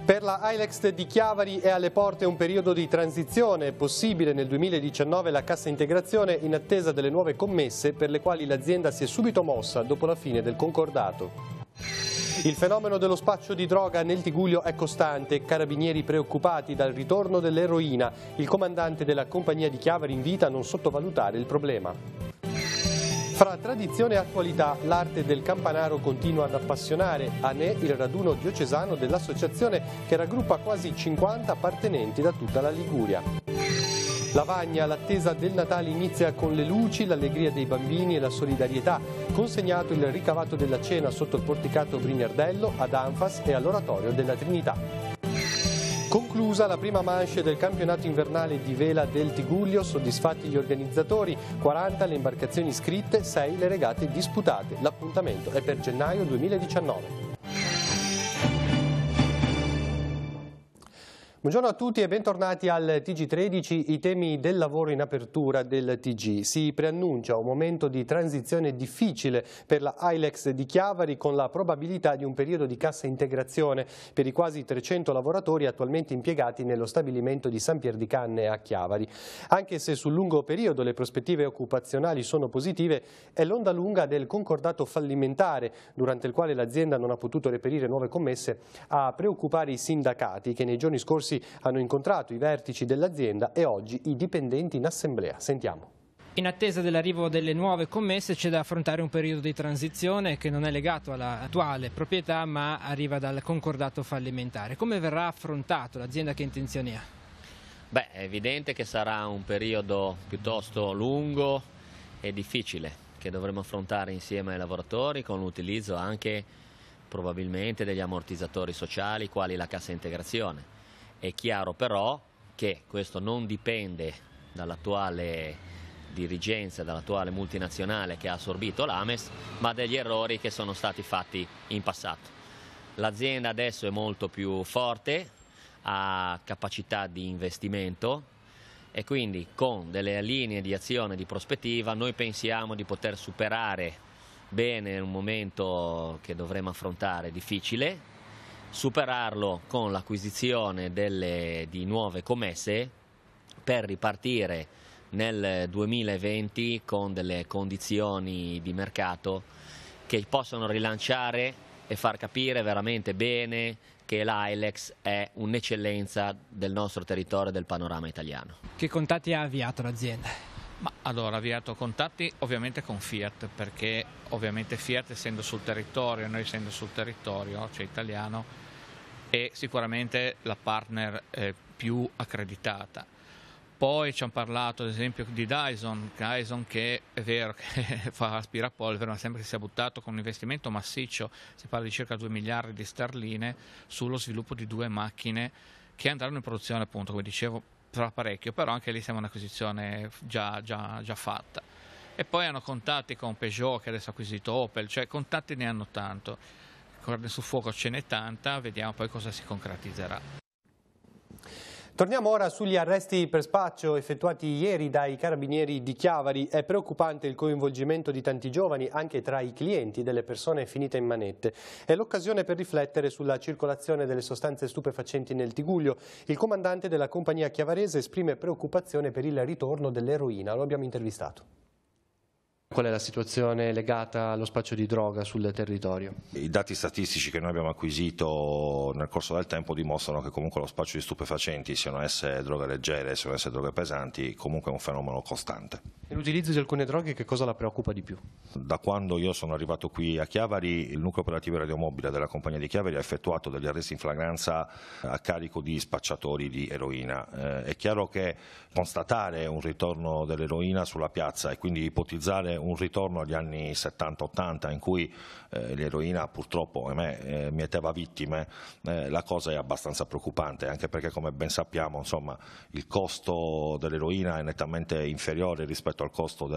Per la Ailex di Chiavari è alle porte un periodo di transizione. È possibile nel 2019 la cassa integrazione in attesa delle nuove commesse per le quali l'azienda si è subito mossa dopo la fine del concordato. Il fenomeno dello spaccio di droga nel Tigullio è costante. Carabinieri preoccupati dal ritorno dell'eroina. Il comandante della compagnia di Chiavari invita a non sottovalutare il problema. Fra tradizione e attualità, l'arte del campanaro continua ad appassionare. ANE, il raduno diocesano dell'associazione che raggruppa quasi 50 appartenenti da tutta la Liguria. Lavagna, l'attesa del Natale inizia con le luci, l'allegria dei bambini e la solidarietà. Consegnato il ricavato della cena sotto il porticato Brignardello, ad Anfas e all'Oratorio della Trinità. Conclusa la prima manche del campionato invernale di vela del Tigullio, soddisfatti gli organizzatori, 40 le imbarcazioni iscritte, 6 le regate disputate. L'appuntamento è per gennaio 2019. Buongiorno a tutti e bentornati al TG13, i temi del lavoro in apertura del TG. Si preannuncia un momento di transizione difficile per la Ailex di Chiavari con la probabilità di un periodo di cassa integrazione per i quasi 300 lavoratori attualmente impiegati nello stabilimento di San Pier di Canne a Chiavari. Anche se sul lungo periodo le prospettive occupazionali sono positive, è l'onda lunga del concordato fallimentare, durante il quale l'azienda non ha potuto reperire nuove commesse, a preoccupare i sindacati che nei giorni scorsi hanno incontrato i vertici dell'azienda e oggi i dipendenti in assemblea. Sentiamo. In attesa dell'arrivo delle nuove commesse c'è da affrontare un periodo di transizione che non è legato all'attuale proprietà ma arriva dal concordato fallimentare. Come verrà affrontato? L'azienda che intenzioni ha? Beh, è evidente che sarà un periodo piuttosto lungo e difficile che dovremo affrontare insieme ai lavoratori con l'utilizzo anche probabilmente degli ammortizzatori sociali quali la cassa integrazione. È chiaro però che questo non dipende dall'attuale dirigenza, dall'attuale multinazionale che ha assorbito l'Ames, ma dagli errori che sono stati fatti in passato. L'azienda adesso è molto più forte, ha capacità di investimento e quindi con delle linee di azione di prospettiva noi pensiamo di poter superare bene un momento che dovremo affrontare difficile, superarlo con l'acquisizione di nuove commesse per ripartire nel 2020 con delle condizioni di mercato che possono rilanciare e far capire veramente bene che l'Ailex è un'eccellenza del nostro territorio e del panorama italiano. Che contatti ha avviato l'azienda? Allora, ha avviato contatti ovviamente con Fiat, perché ovviamente Fiat essendo sul territorio, noi essendo sul territorio, cioè italiano, è sicuramente la partner più accreditata. Poi ci hanno parlato ad esempio di Dyson che è vero che fa aspirapolvere, ma sembra che sia buttato con un investimento massiccio, si parla di circa 2 miliardi di sterline sullo sviluppo di 2 macchine che andranno in produzione appunto, come dicevo, tra parecchio, però anche lì siamo un'acquisizione già fatta. E poi hanno contatti con Peugeot che adesso ha acquisito Opel, cioè contatti ne hanno tanto. Corda sul fuoco ce n'è tanta, vediamo poi cosa si concretizzerà. Torniamo ora sugli arresti per spaccio effettuati ieri dai carabinieri di Chiavari. È preoccupante il coinvolgimento di tanti giovani anche tra i clienti delle persone finite in manette. È l'occasione per riflettere sulla circolazione delle sostanze stupefacenti nel Tigullio. Il comandante della compagnia chiavarese esprime preoccupazione per il ritorno dell'eroina. Lo abbiamo intervistato. Qual è la situazione legata allo spaccio di droga sul territorio? I dati statistici che noi abbiamo acquisito nel corso del tempo dimostrano che comunque lo spaccio di stupefacenti, siano esse droghe leggere, siano esse droghe pesanti, comunque è un fenomeno costante. E l'utilizzo di alcune droghe che cosa la preoccupa di più? Da quando io sono arrivato qui a Chiavari, il nucleo operativo radiomobile della compagnia di Chiavari ha effettuato degli arresti in flagranza a carico di spacciatori di eroina. È chiaro che constatare un ritorno dell'eroina sulla piazza e quindi ipotizzare un ritorno agli anni 70-80 in cui l'eroina purtroppo mieteva vittime, la cosa è abbastanza preoccupante, anche perché come ben sappiamo insomma, il costo dell'eroina è nettamente inferiore rispetto al costo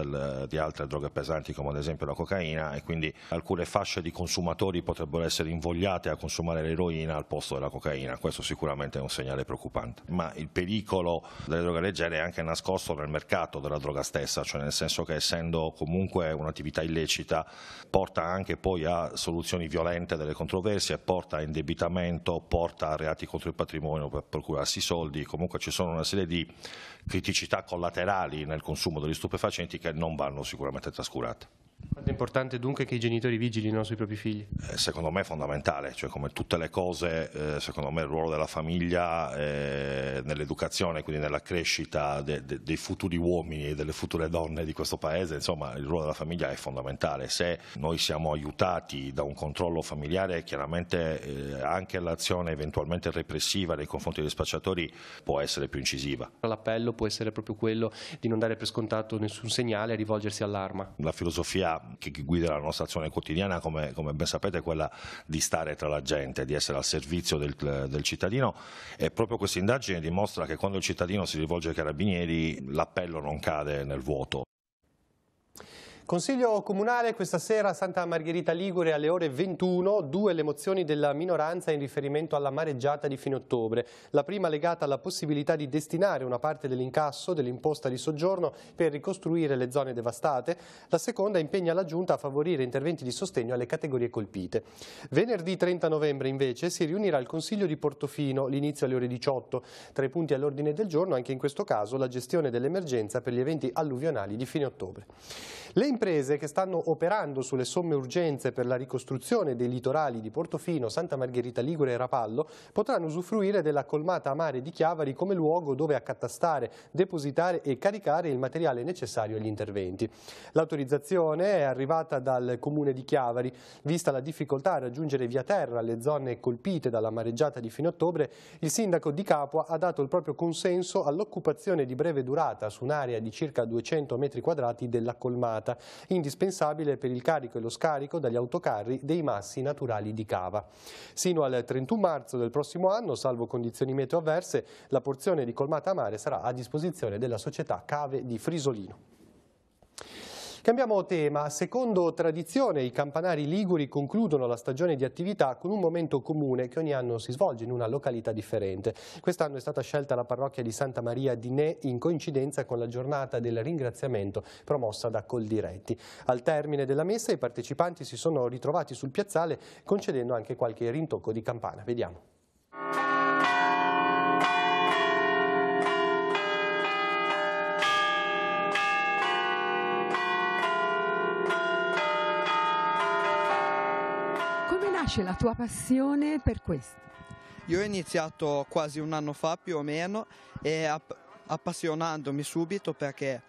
di altre droghe pesanti come ad esempio la cocaina e quindi alcune fasce di consumatori potrebbero essere invogliate a consumare l'eroina al posto della cocaina. Questo sicuramente è un segnale preoccupante, ma il pericolo delle droghe leggere è anche nascosto nel mercato della droga stessa, cioè nel senso che essendo comunque comunque un'attività illecita, porta anche poi a soluzioni violente delle controversie, porta a indebitamento, porta a reati contro il patrimonio per procurarsi soldi. Comunque ci sono una serie di criticità collaterali nel consumo degli stupefacenti che non vanno sicuramente trascurate. Quanto è importante dunque che i genitori vigilino sui propri figli? Secondo me è fondamentale, cioè come tutte le cose, secondo me il ruolo della famiglia nell'educazione, quindi nella crescita dei futuri uomini e delle future donne di questo paese, insomma il ruolo della famiglia è fondamentale. Se noi siamo aiutati da un controllo familiare, chiaramente anche l'azione eventualmente repressiva nei confronti degli spacciatori può essere più incisiva. L'appello può essere proprio quello di non dare per scontato nessun segnale e rivolgersi all'arma. La filosofia che guida la nostra azione quotidiana, come ben sapete, è quella di stare tra la gente, di essere al servizio del cittadino, e proprio questa indagine dimostra che quando il cittadino si rivolge ai carabinieri l'appello non cade nel vuoto. Consiglio comunale questa sera a Santa Margherita Ligure alle ore 21, 2 le mozioni della minoranza in riferimento alla mareggiata di fine ottobre. La prima legata alla possibilità di destinare una parte dell'incasso dell'imposta di soggiorno per ricostruire le zone devastate. La seconda impegna la Giunta a favorire interventi di sostegno alle categorie colpite. Venerdì 30 novembre invece si riunirà il Consiglio di Portofino, l'inizio alle ore 18. Tra i punti all'ordine del giorno anche in questo caso la gestione dell'emergenza per gli eventi alluvionali di fine ottobre. Le imprese che stanno operando sulle somme urgenze per la ricostruzione dei litorali di Portofino, Santa Margherita Ligure e Rapallo potranno usufruire della colmata a mare di Chiavari come luogo dove accatastare, depositare e caricare il materiale necessario agli interventi. L'autorizzazione è arrivata dal Comune di Chiavari. Vista la difficoltà a raggiungere via terra le zone colpite dalla mareggiata di fine ottobre, il sindaco di Capua ha dato il proprio consenso all'occupazione di breve durata su un'area di circa 200 metri quadrati della colmata, indispensabile per il carico e lo scarico dagli autocarri dei massi naturali di cava. Sino al 31 marzo del prossimo anno, salvo condizioni meteo avverse, la porzione di colmata a mare sarà a disposizione della società Cave di Frisolino. Cambiamo tema. Secondo tradizione, i campanari liguri concludono la stagione di attività con un momento comune che ogni anno si svolge in una località differente. Quest'anno è stata scelta la parrocchia di Santa Maria di Ne in coincidenza con la giornata del ringraziamento promossa da Coldiretti. Al termine della messa i partecipanti si sono ritrovati sul piazzale concedendo anche qualche rintocco di campana. Vediamo. Nasce la tua passione per questo? Io ho iniziato quasi un anno fa più o meno e appassionandomi subito perché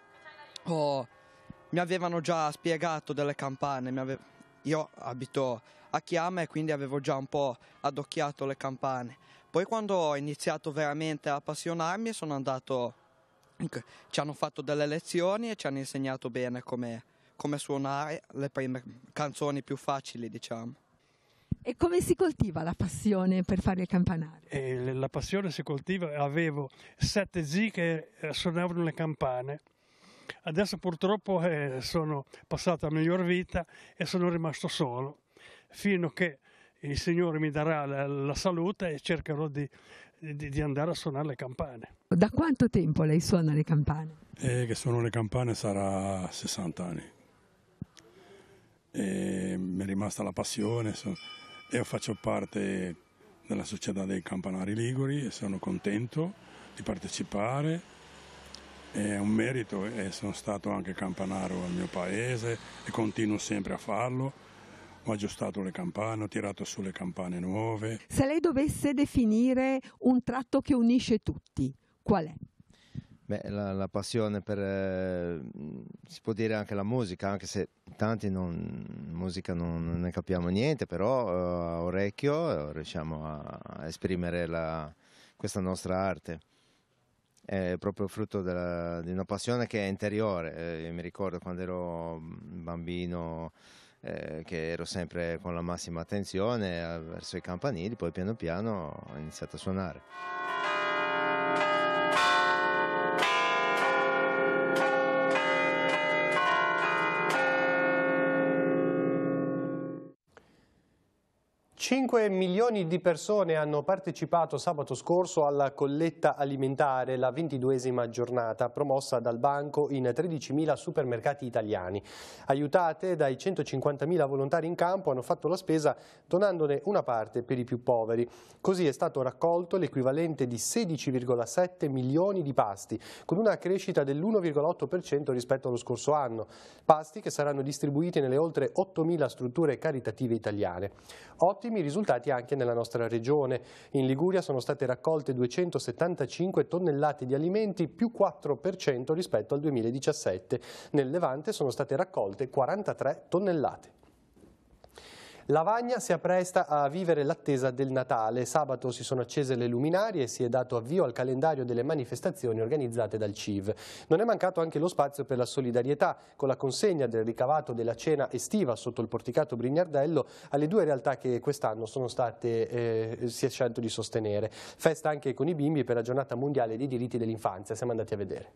mi avevano già spiegato delle campane, io abito a Chiama e quindi avevo già un po' adocchiato le campane. Poi quando ho iniziato veramente a appassionarmi sono andato, ci hanno fatto delle lezioni e ci hanno insegnato bene come suonare le prime canzoni più facili, diciamo. E come si coltiva la passione per fare il campanare? La passione si coltiva, avevo 7 zii che suonavano le campane, adesso purtroppo sono passato a miglior vita e sono rimasto solo, fino a che il Signore mi darà la salute e cercherò di andare a suonare le campane. Da quanto tempo lei suona le campane? Che suono le campane sarà 60 anni. Mi è rimasta la passione. Io faccio parte della società dei campanari liguri e sono contento di partecipare, è un merito e sono stato anche campanaro al mio paese e continuo sempre a farlo. Ho aggiustato le campane, ho tirato su le campane nuove. Se lei dovesse definire un tratto che unisce tutti, qual è? Beh, la passione per, si può dire anche la musica, anche se tanti musica non ne capiamo niente, però a orecchio riusciamo a esprimere questa nostra arte. È proprio frutto di una passione che è interiore. Io mi ricordo quando ero bambino che ero sempre con la massima attenzione verso i campanili, poi piano piano ho iniziato a suonare. 5 milioni di persone hanno partecipato sabato scorso alla colletta alimentare, la 22esima giornata, promossa dal Banco in 13.000 supermercati italiani. Aiutate dai 150.000 volontari in campo, hanno fatto la spesa donandone una parte per i più poveri. Così è stato raccolto l'equivalente di 16,7 milioni di pasti, con una crescita dell'1,8% rispetto allo scorso anno. Pasti che saranno distribuiti nelle oltre 8.000 strutture caritative italiane. Ottimi risultati anche nella nostra regione. In Liguria sono state raccolte 275 tonnellate di alimenti, più 4% rispetto al 2017. Nel Levante sono state raccolte 43 tonnellate. Lavagna si appresta a vivere l'attesa del Natale. Sabato si sono accese le luminarie e si è dato avvio al calendario delle manifestazioni organizzate dal CIV. Non è mancato anche lo spazio per la solidarietà, con la consegna del ricavato della cena estiva sotto il porticato Brignardello alle due realtà che quest'anno sono state si è scelto di sostenere. Festa anche con i bimbi per la giornata mondiale dei diritti dell'infanzia. Siamo andati a vedere.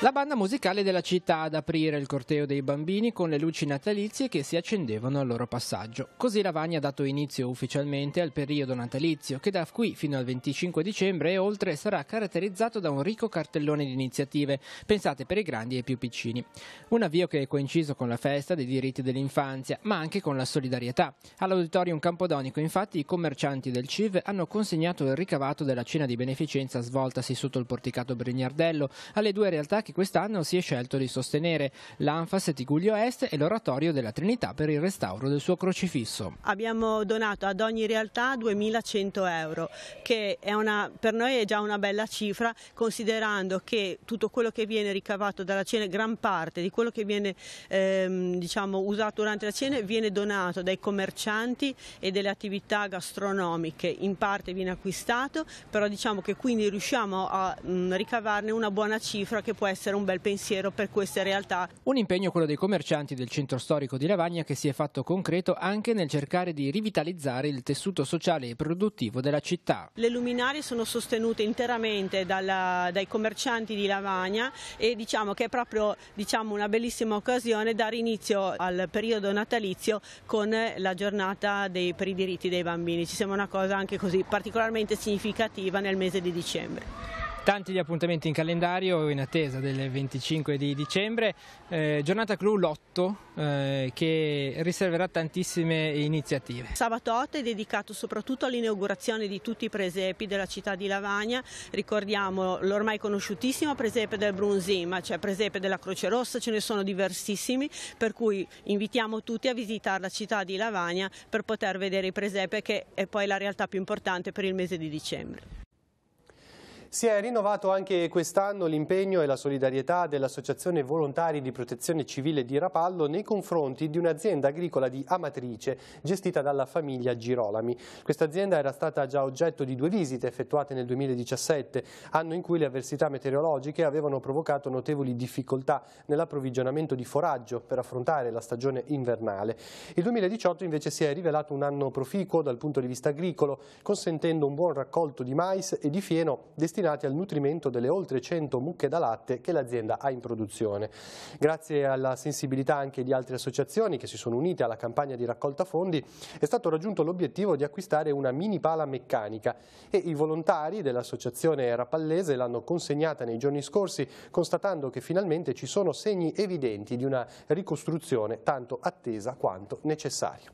La banda musicale della città ad aprire il corteo dei bambini con le luci natalizie che si accendevano al loro passaggio. Così Lavagna ha dato inizio ufficialmente al periodo natalizio, che da qui fino al 25 dicembre e oltre sarà caratterizzato da un ricco cartellone di iniziative, pensate per i grandi e i più piccini. Un avvio che è coinciso con la festa dei diritti dell'infanzia, ma anche con la solidarietà. All'Auditorium Campodonico, infatti, i commercianti del CIV hanno consegnato il ricavato della cena di beneficenza svoltasi sotto il porticato Brignardello alle due realtà che quest'anno si è scelto di sostenere, l'Anfas Tigullio Est e l'Oratorio della Trinità per il restauro del suo crocifisso. Abbiamo donato ad ogni realtà 2.100 euro, che è per noi è già una bella cifra, considerando che tutto quello che viene ricavato dalla cena, gran parte di quello che viene usato durante la cena viene donato dai commercianti e delle attività gastronomiche, in parte viene acquistato, però diciamo che quindi riusciamo a ricavarne una buona cifra che può essere un bel pensiero per queste realtà. Un impegno, quello dei commercianti del centro storico di Lavagna, che si è fatto concreto anche nel cercare di rivitalizzare il tessuto sociale e produttivo della città. Le luminarie sono sostenute interamente dai commercianti di Lavagna e diciamo che è proprio una bellissima occasione dare inizio al periodo natalizio con la giornata per i diritti dei bambini. Ci sembra una cosa anche così particolarmente significativa nel mese di dicembre. Tanti gli appuntamenti in calendario in attesa del 25 di dicembre, giornata clou Lotto che riserverà tantissime iniziative. Sabato 8 è dedicato soprattutto all'inaugurazione di tutti i presepi della città di Lavagna. Ricordiamo l'ormai conosciutissimo presepe del Brunzim, ma c'è presepe della Croce Rossa, ce ne sono diversissimi, per cui invitiamo tutti a visitare la città di Lavagna per poter vedere i presepe, che è poi la realtà più importante per il mese di dicembre. Si è rinnovato anche quest'anno l'impegno e la solidarietà dell'Associazione Volontari di Protezione Civile di Rapallo nei confronti di un'azienda agricola di Amatrice gestita dalla famiglia Girolami. Questa azienda era stata già oggetto di 2 visite effettuate nel 2017, anno in cui le avversità meteorologiche avevano provocato notevoli difficoltà nell'approvvigionamento di foraggio per affrontare la stagione invernale. Il 2018 invece si è rivelato un anno proficuo dal punto di vista agricolo, consentendo un buon raccolto di mais e di fieno destinati al nutrimento delle oltre 100 mucche da latte che l'azienda ha in produzione. Grazie alla sensibilità anche di altre associazioni che si sono unite alla campagna di raccolta fondi, è stato raggiunto l'obiettivo di acquistare una mini pala meccanica e i volontari dell'associazione rapallese l'hanno consegnata nei giorni scorsi, constatando che finalmente ci sono segni evidenti di una ricostruzione tanto attesa quanto necessaria.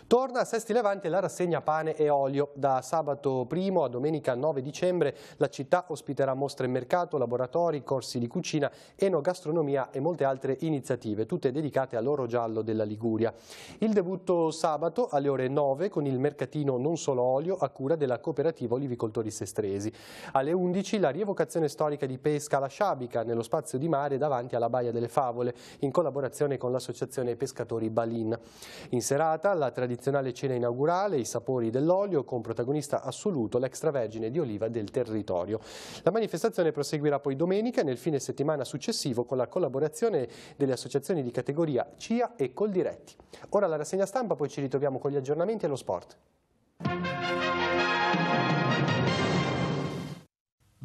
Torna a Sesti Levante la rassegna Pane e Olio. Da sabato 1 a domenica 9 dicembre la città ospiterà mostre e mercato, laboratori, corsi di cucina, enogastronomia e molte altre iniziative, tutte dedicate all'oro giallo della Liguria. Il debutto sabato alle ore 9 con il mercatino Non Solo Olio a cura della cooperativa Olivicoltori Sestresi. Alle 11 la rievocazione storica di pesca alla sciabica nello spazio di mare davanti alla Baia delle Favole, in collaborazione con l'associazione Pescatori Balin. In serata la tradizionale cena inaugurale, i sapori dell'olio, con protagonista assoluto l'extravergine di oliva del territorio. La manifestazione proseguirà poi domenica e nel fine settimana successivo con la collaborazione delle associazioni di categoria CIA e Coldiretti. Ora la rassegna stampa, poi ci ritroviamo con gli aggiornamenti e lo sport.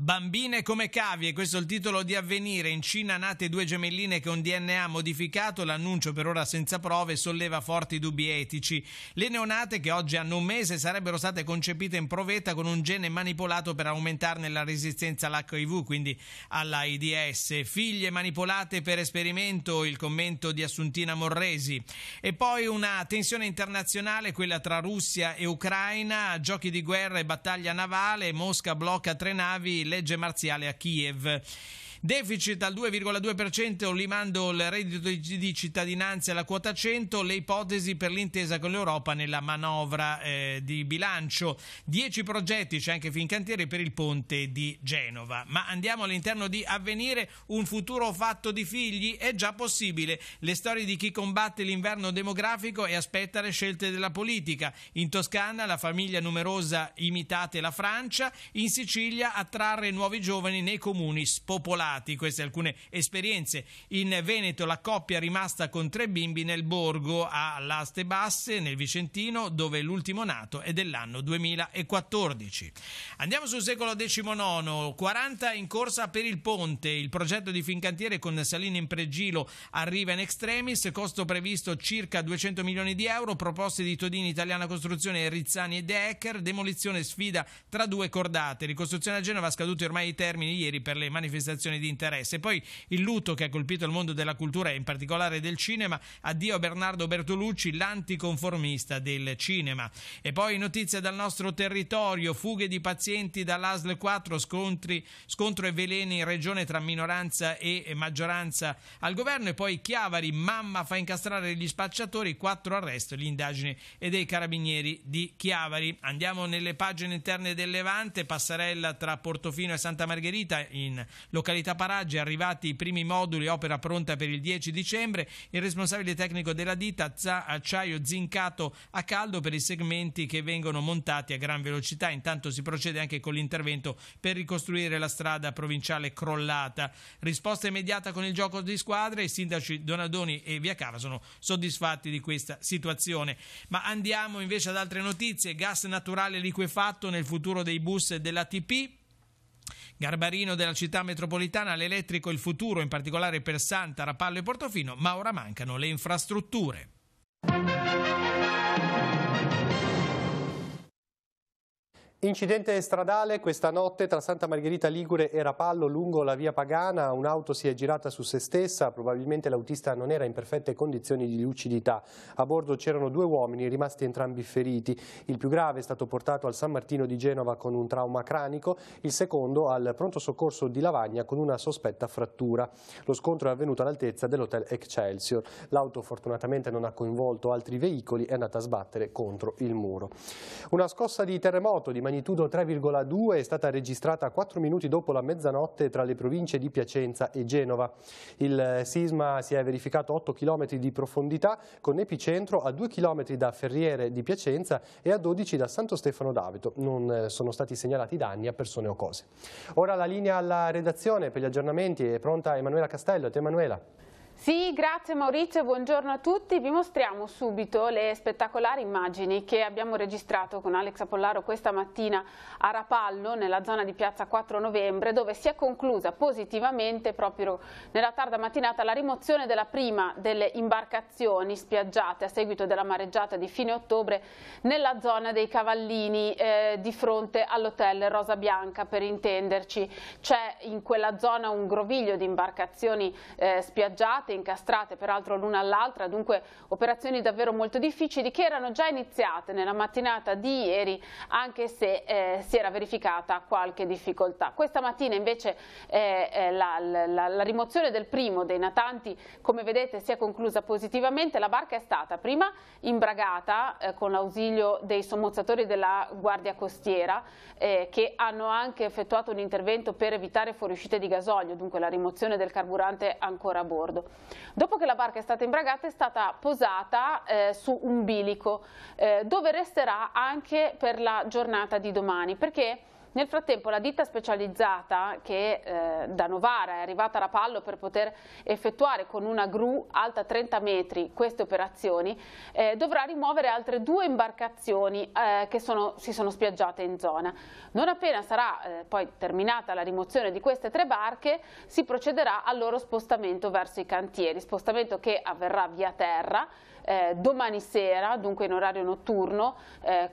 Bambine come cavie, questo è il titolo di Avvenire. In Cina nate 2 gemelline con DNA modificato, l'annuncio per ora senza prove solleva forti dubbi etici. Le neonate, che oggi hanno 1 mese, sarebbero state concepite in provetta con un gene manipolato per aumentarne la resistenza all'HIV, quindi all'AIDS. Figlie manipolate per esperimento, il commento di Assuntina Morresi. E poi una tensione internazionale, quella tra Russia e Ucraina, giochi di guerra e battaglia navale, Mosca blocca 3 navi, legge marziale a Kiev. Deficit al 2,2%, limando il reddito di cittadinanza e la quota 100, le ipotesi per l'intesa con l'Europa nella manovra di bilancio. 10 progetti, c'è anche Fincantieri per il ponte di Genova. Ma andiamo all'interno di Avvenire, un futuro fatto di figli? È già possibile. Le storie di chi combatte l'inverno demografico e aspetta le scelte della politica. In Toscana la famiglia numerosa, imitate la Francia. In Sicilia attrarre nuovi giovani nei comuni spopolati. Queste alcune esperienze. In Veneto la coppia rimasta con 3 bimbi nel borgo a Laste Basse, nel Vicentino, dove l'ultimo nato è dell'anno 2014. Andiamo sul secolo XIX, 40 in corsa per il ponte. Il progetto di Fincantieri con Salini in Pregilo arriva in extremis, costo previsto circa 200 milioni di euro, proposte di Todini, Italiana Costruzione, Rizzani e De Ecker, demolizione sfida tra 2 cordate. Ricostruzione a Genova, scaduti ormai i termini ieri per le manifestazioni di interesse. Poi il lutto che ha colpito il mondo della cultura e in particolare del cinema. Addio a Bernardo Bertolucci, l'anticonformista del cinema. E poi notizie dal nostro territorio, fughe di pazienti dall'ASL 4, scontro e veleni in regione tra minoranza e maggioranza al governo. E poi Chiavari, mamma fa incastrare gli spacciatori, 4 arresti, l'indagine e dei carabinieri di Chiavari. Andiamo nelle pagine interne del Levante, passerella tra Portofino e Santa Margherita in località Paraggi, arrivati i primi moduli, opera pronta per il 10 dicembre. Il responsabile tecnico della ditta, acciaio zincato a caldo per i segmenti che vengono montati a gran velocità. Intanto si procede anche con l'intervento per ricostruire la strada provinciale crollata. Risposta immediata con il gioco di squadre, i sindaci Donadoni e Via Cava sono soddisfatti di questa situazione. Ma andiamo invece ad altre notizie. Gas naturale liquefatto nel futuro dei bus dell'ATP. Garbarino della città metropolitana, l'elettrico il futuro, in particolare per Santa, Rapallo e Portofino, ma ora mancano le infrastrutture. Incidente stradale questa notte tra Santa Margherita Ligure e Rapallo lungo la via Pagana. Un'auto si è girata su se stessa, probabilmente l'autista non era in perfette condizioni di lucidità. A bordo c'erano 2 uomini, rimasti entrambi feriti. Il più grave è stato portato al San Martino di Genova con un trauma cranico, il secondo al pronto soccorso di Lavagna con una sospetta frattura. Lo scontro è avvenuto all'altezza dell'hotel Excelsior. L'auto fortunatamente non ha coinvolto altri veicoli, è andata a sbattere contro il muro. Una scossa di terremoto di magnitudo 3,2 è stata registrata 4 minuti dopo la mezzanotte tra le province di Piacenza e Genova. Il sisma si è verificato a 8 km di profondità, con epicentro a 2 km da Ferriere di Piacenza e a 12 da Santo Stefano d'Aveto. Non sono stati segnalati danni a persone o cose. Ora la linea alla redazione per gli aggiornamenti. È pronta Emanuela Castello. A te, Emanuela. Sì, grazie Maurizio, buongiorno a tutti. Vi mostriamo subito le spettacolari immagini che abbiamo registrato con Alex Apollaro questa mattina a Rapallo, nella zona di Piazza 4 Novembre, dove si è conclusa positivamente proprio nella tarda mattinata la rimozione della prima delle imbarcazioni spiaggiate a seguito della mareggiata di fine ottobre nella zona dei Cavallini, di fronte all'hotel Rosa Bianca, per intenderci. C'è in quella zona un groviglio di imbarcazioni spiaggiate, incastrate peraltro l'una all'altra, dunque operazioni davvero molto difficili che erano già iniziate nella mattinata di ieri, anche se si era verificata qualche difficoltà. Questa mattina invece la rimozione del primo dei natanti, come vedete, si è conclusa positivamente. La barca è stata prima imbragata con l'ausilio dei sommozzatori della Guardia Costiera, che hanno anche effettuato un intervento per evitare fuoriuscite di gasolio, dunque la rimozione del carburante ancora a bordo. Dopo che la barca è stata imbragata, è stata posata su un bilico dove resterà anche per la giornata di domani, perché Nel frattempo la ditta specializzata che da Novara è arrivata a Rapallo per poter effettuare con una gru alta 30 metri queste operazioni dovrà rimuovere altre 2 imbarcazioni che si sono spiaggiate in zona. Non appena sarà poi terminata la rimozione di queste 3 barche si procederà al loro spostamento verso i cantieri, spostamento che avverrà via terra domani sera, dunque in orario notturno,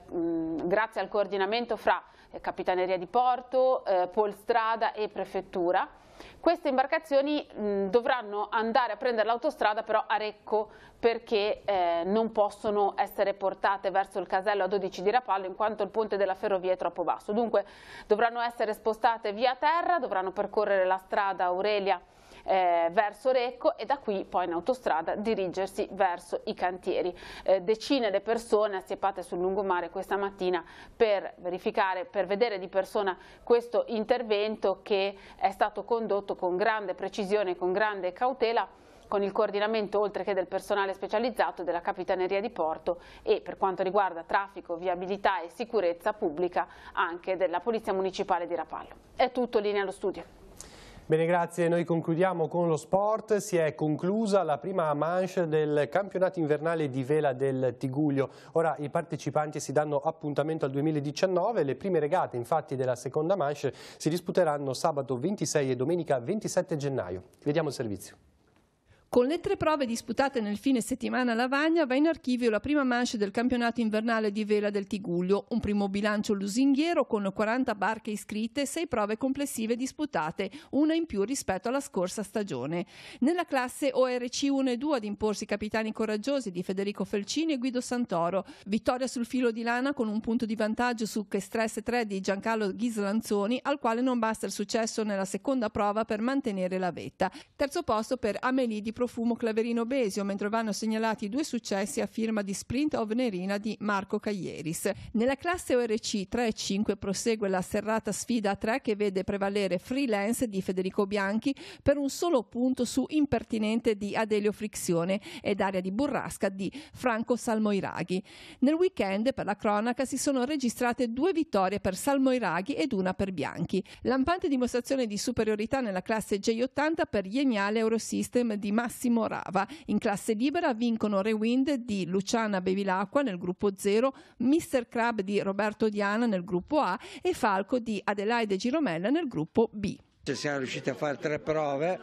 grazie al coordinamento fra Capitaneria di Porto, Polstrada e Prefettura. Queste imbarcazioni dovranno andare a prendere l'autostrada però a Recco, perché non possono essere portate verso il casello A12 di Rapallo in quanto il ponte della ferrovia è troppo basso. Dunque dovranno essere spostate via terra, dovranno percorrere la strada Aurelia verso Recco e da qui poi in autostrada dirigersi verso i cantieri. Decine di persone assiepate sul lungomare questa mattina per verificare, per vedere di persona questo intervento che è stato condotto con grande precisione e con grande cautela, con il coordinamento oltre che del personale specializzato della Capitaneria di Porto e per quanto riguarda traffico, viabilità e sicurezza pubblica anche della Polizia Municipale di Rapallo. È tutto, linea allo studio. Bene, grazie. Noi concludiamo con lo sport. Si è conclusa la prima manche del campionato invernale di vela del Tigullio. Ora i partecipanti si danno appuntamento al 2019. Le prime regate infatti della seconda manche si disputeranno sabato 26 e domenica 27 gennaio. Vediamo il servizio. Con le 3 prove disputate nel fine settimana a Lavagna va in archivio la prima manche del campionato invernale di vela del Tigullio, un primo bilancio lusinghiero con 40 barche iscritte e 6 prove complessive disputate, una in più rispetto alla scorsa stagione. Nella classe ORC 1 e 2 ad imporsi capitani coraggiosi di Federico Felcini e Guido Santoro, vittoria sul filo di lana con un punto di vantaggio su Chestress 3 di Giancarlo Ghislanzoni, al quale non basta il successo nella seconda prova per mantenere la vetta. Terzo posto per Amélie di Profumo Claverino Besio, mentre vanno segnalati 2 successi a firma di Sprint of Nerina di Marco Caglieris. Nella classe ORC 3 e 5 prosegue la serrata sfida a 3 che vede prevalere Freelance di Federico Bianchi per un solo punto su Impertinente di Adelio Frizione ed Aria di Burrasca di Franco Salmoiraghi. Nel weekend, per la cronaca, si sono registrate 2 vittorie per Salmoiraghi ed una per Bianchi. Lampante dimostrazione di superiorità nella classe J80 per Geniale Eurosystem di Massimo Rava. In classe libera vincono Rewind di Luciana Bevilacqua nel gruppo 0, Mr. Crab di Roberto Diana nel gruppo A e Falco di Adelaide Giromella nel gruppo B. Siamo riusciti a fare 3 prove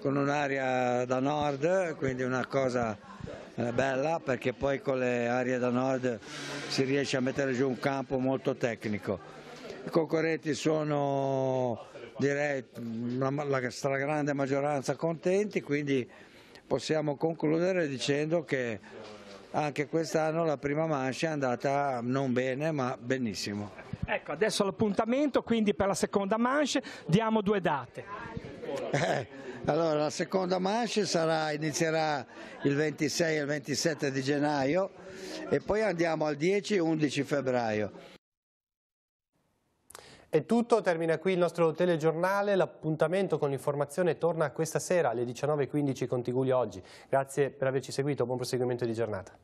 con un'area da nord, quindi una cosa bella, perché poi con le aree da nord si riesce a mettere giù un campo molto tecnico. I concorrenti sono, direi, la stragrande maggioranza contenti, quindi possiamo concludere dicendo che anche quest'anno la prima manche è andata non bene ma benissimo. Ecco, adesso l'appuntamento quindi per la seconda manche, diamo 2 date. Allora la seconda manche inizierà il 26 e il 27 di gennaio e poi andiamo al 10 e 11 febbraio. È tutto, termina qui il nostro telegiornale, l'appuntamento con l'informazione torna questa sera alle 19:15 con Tigullio Oggi. Grazie per averci seguito, buon proseguimento di giornata.